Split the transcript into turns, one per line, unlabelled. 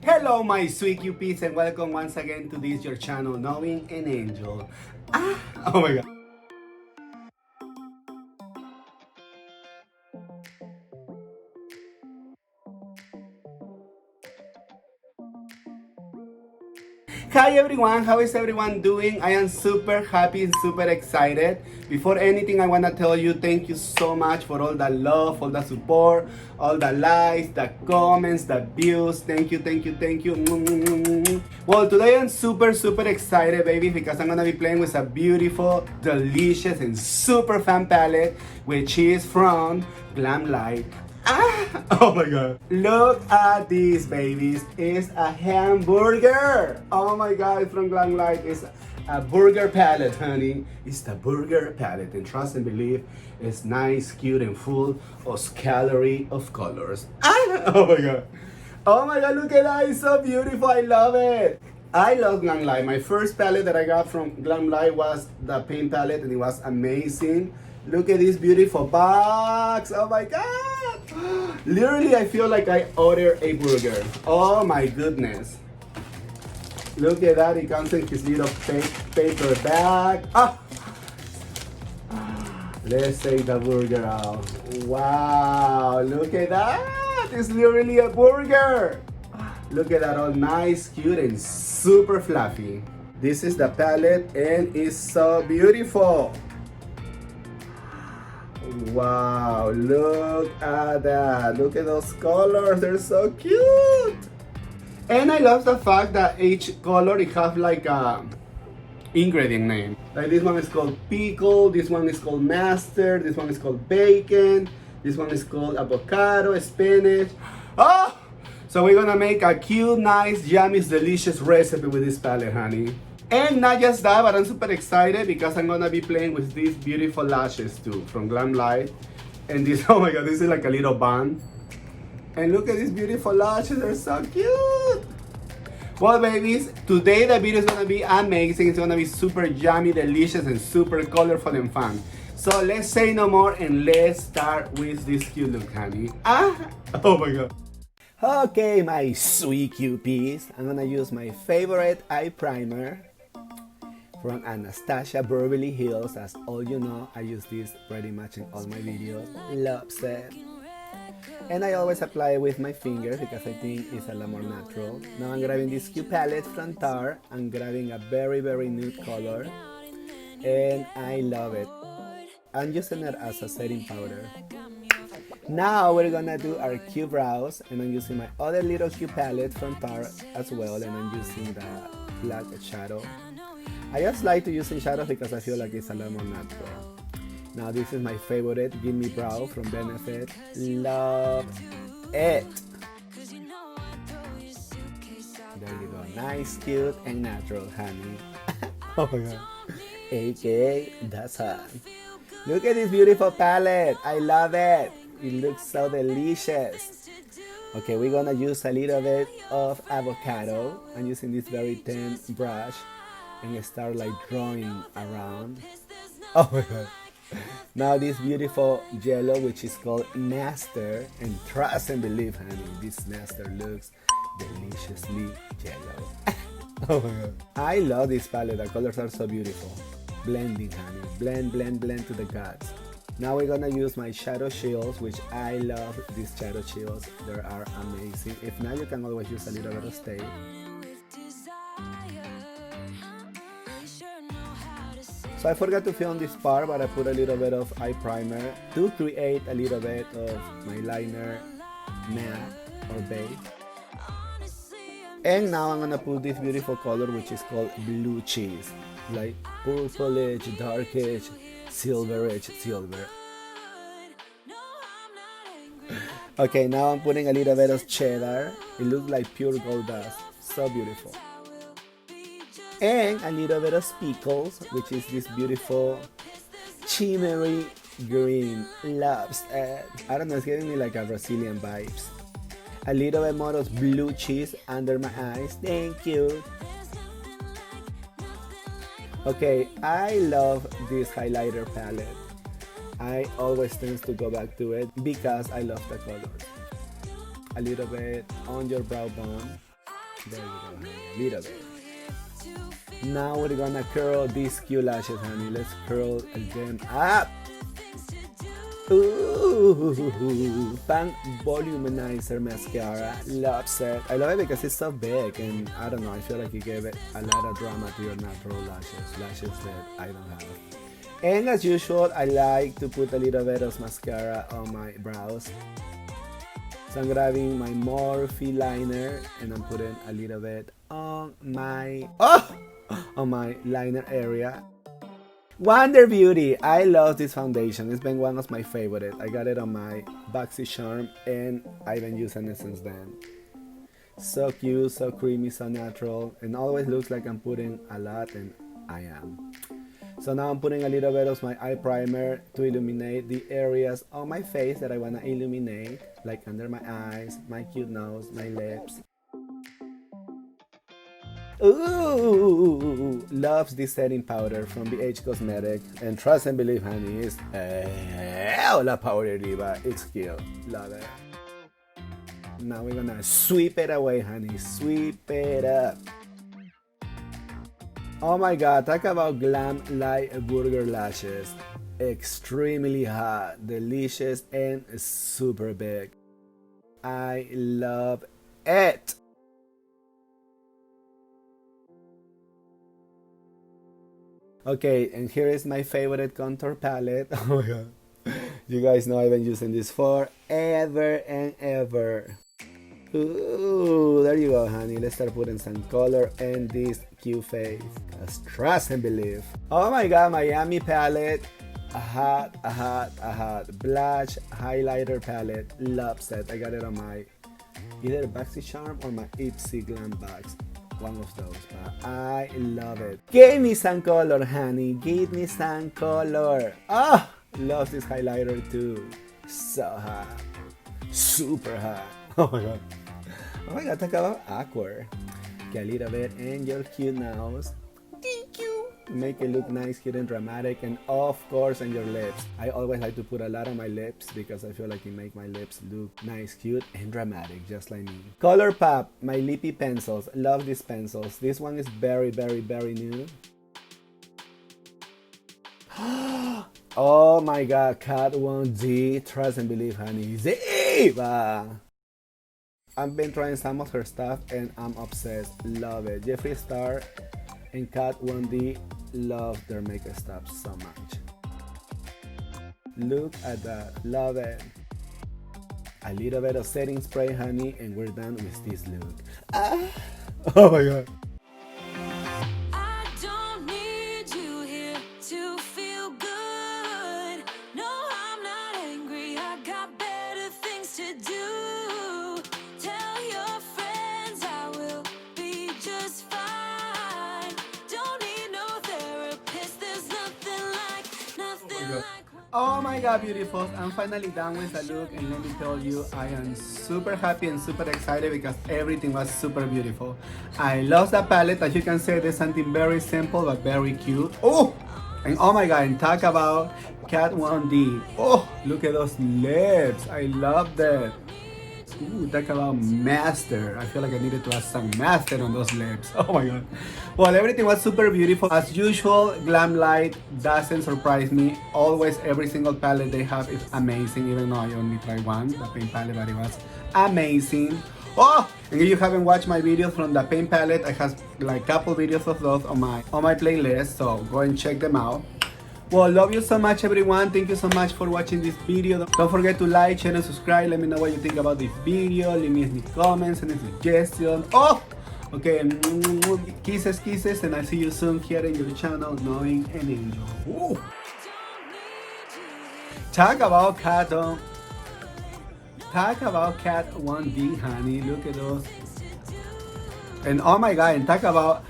Hello my sweet cupids and welcome once again to this your channel, Knowing an Angel. Oh my god. Hi everyone, how is everyone doing? I am super happy and super excited. Before anything, I want to tell you thank you so much for all the love, all the support, all the likes, the comments, the views. Thank you, thank you, thank you. Well, today I'm super excited, baby, because I'm gonna be playing with a beautiful, delicious, and super fun palette, which is from Glamlite. Oh my god. Look at this, babies. It's a hamburger. Oh my god, it's from Glamlite. It's a burger palette, honey. It's the burger palette. And trust and believe, it's nice, cute, and full of calorie of colors. Oh my god. Oh my god, look at that. It's so beautiful. I love it. I love Glamlite. My first palette that I got from Glamlite was the paint palette, and it was amazing. Look at this beautiful box. Oh my god. Literally, I feel like I ordered a burger. Oh my goodness. Look at that. It comes in his little paper bag. Let's take the burger out. Wow. Look at that. It's literally a burger. Look at that. All nice, cute, and super fluffy. This is the palette, and it's so beautiful. Wow, look at that. Look at those colors. They're so cute. And I love the fact that each color it has like a ingredient name. Like this one is called pickle, this one is called mustard, this one is called bacon, this one is called avocado, spinach. Oh! So we're gonna make a cute, nice, yummy, delicious recipe with this palette, honey. And not just that, but I'm super excited because I'm gonna be playing with these beautiful lashes too from Glamlite. And this, oh my god, this is like a little bun. And look at these beautiful lashes, they're so cute. Well, babies, today the video is gonna be amazing. It's gonna be super yummy, delicious, and super colorful and fun. So let's say no more and let's start with this cute look, honey. Oh my god. Okay, my sweet cuties, I'm gonna use my favorite eye primer from Anastasia Beverly Hills. As all you know, I use this pretty much in all my videos. Loves it. And I always apply it with my fingers because I think it's a lot more natural. Now I'm grabbing this cute palette from Tarte. I'm grabbing a very nude color. And I love it. I'm using it as a setting powder. Now we're gonna do our cute brows, and I'm using my other little cute palette from Tarte as well, and I'm using the black shadow. I just like to use in shadows because I feel like it's a lot more natural. Now this is my favorite Gimme Brow from Benefit. Love it! There you go. Nice, cute, and natural, honey. Oh my god. AKA, that's her. Look at this beautiful palette. I love it. It looks so delicious. Okay, we're gonna use a little bit of avocado. I'm using this very thin brush and start like drawing around. Oh my god. Now this beautiful yellow, which is called Master, and trust and believe, honey, this Master looks deliciously yellow. Oh my god. I love this palette. The colors are so beautiful. Blending, honey. Blend to the guts. Now we're gonna use my shadow shields, which I love these shadow shields. They are amazing. If not, you can always use a little bit of stay. So I forgot to film this part, but I put a little bit of eye primer to create a little bit of my liner matte or beige. And now I'm gonna put this beautiful color, which is called blue cheese, like purplish, darkish, silverish silver. Okay, now I'm putting a little bit of cheddar. It looks like pure gold dust. So beautiful. And a little bit of speckles, which is this beautiful shimmery green. Loves it. I don't know, it's giving me like a Brazilian vibes. A little bit more of blue cheese under my eyes. Thank you. Okay, I love this highlighter palette. I always tend to go back to it because I love the colors. A little bit on your brow bone. There you go, honey. A little bit. Now we're gonna curl these cute lashes, honey. Let's curl them up. Ooh, Pan Voluminizer Mascara. Loves it. I love it because it's so big, and I don't know, I feel like you gave it a lot of drama to your natural lashes that I don't have. And as usual, I like to put a little bit of mascara on my brows. So I'm grabbing my Morphe liner and I'm putting a little bit on my liner area. Wonder Beauty, I love this foundation. It's been one of my favorites. I got it on my Baxi Charm and I've been using it since then. So cute, so creamy, so natural, and always looks like I'm putting a lot, and I am. So now I'm putting a little bit of my eye primer to illuminate the areas on my face that I want to illuminate, like under my eyes, my cute nose, my lips. Ooh, loves this setting powder from BH Cosmetics, and trust and believe, honey, it's hella powdery, but it's cute. Love it. Now we're gonna sweep it away, honey. Sweep it up. Oh my god, talk about Glamlite burger lashes. Extremely hot, delicious, and super big. I love it. Okay, and here is my favorite contour palette. Oh my god. You guys know I've been using this forever and ever. Ooh, there you go, honey. Let's start putting some color in this cute face. Just trust and believe. Oh my god, Miami palette. A hot blush highlighter palette. Loves it. I got it on my either Baxi Charm or my Ipsy Glam Box. One of those, but I love it. Give me some color, honey. Give me some color. Ah, love this highlighter too. So hot. Super hot. Oh my god. Oh my god, talk about awkward. Get a little bit in your cute nose. Thank you. Make it look nice, cute, and dramatic, and of course on your lips. I always like to put a lot on my lips because I feel like it makes my lips look nice, cute, and dramatic, just like me. ColourPop, my lippy pencils. Love these pencils. This one is very new. Oh my god, Kat 1D, trust and believe, honey. Ziva! I've been trying some of her stuff and I'm obsessed. Love it. Jeffree Star and Kat 1D love their makeup stuff so much. Look at that. Love it. A little bit of setting spray, honey, and we're done with this look. Ah. Oh my god. Oh my god, beautiful. I'm finally done with the look, and let me tell you, I am super happy and super excited because everything was super beautiful. I love the palette. As you can see, there's something very simple but very cute. Oh! And oh my god, and talk about Kat 1D. Oh, look at those lips. I love that. Ooh, talk about master. I feel like I needed to add some master on those lips. Oh my god. Well, everything was super beautiful. As usual, Glamlite doesn't surprise me. Always, every single palette they have is amazing, even though I only tried one, the paint palette, but it was amazing. Oh! And if you haven't watched my videos from the paint palette, I have like a couple videos of those on my playlist, so go and check them out. Well, love you so much, everyone. Thank you so much for watching this video. Don't forget to like, share, and subscribe. Let me know what you think about this video. Leave me any comments and suggestions. Oh! Okay, kisses, and I'll see you soon here in your channel, Knowing an Angel. Ooh. Talk about Kat 1D, honey. Look at those. And oh my god, and talk about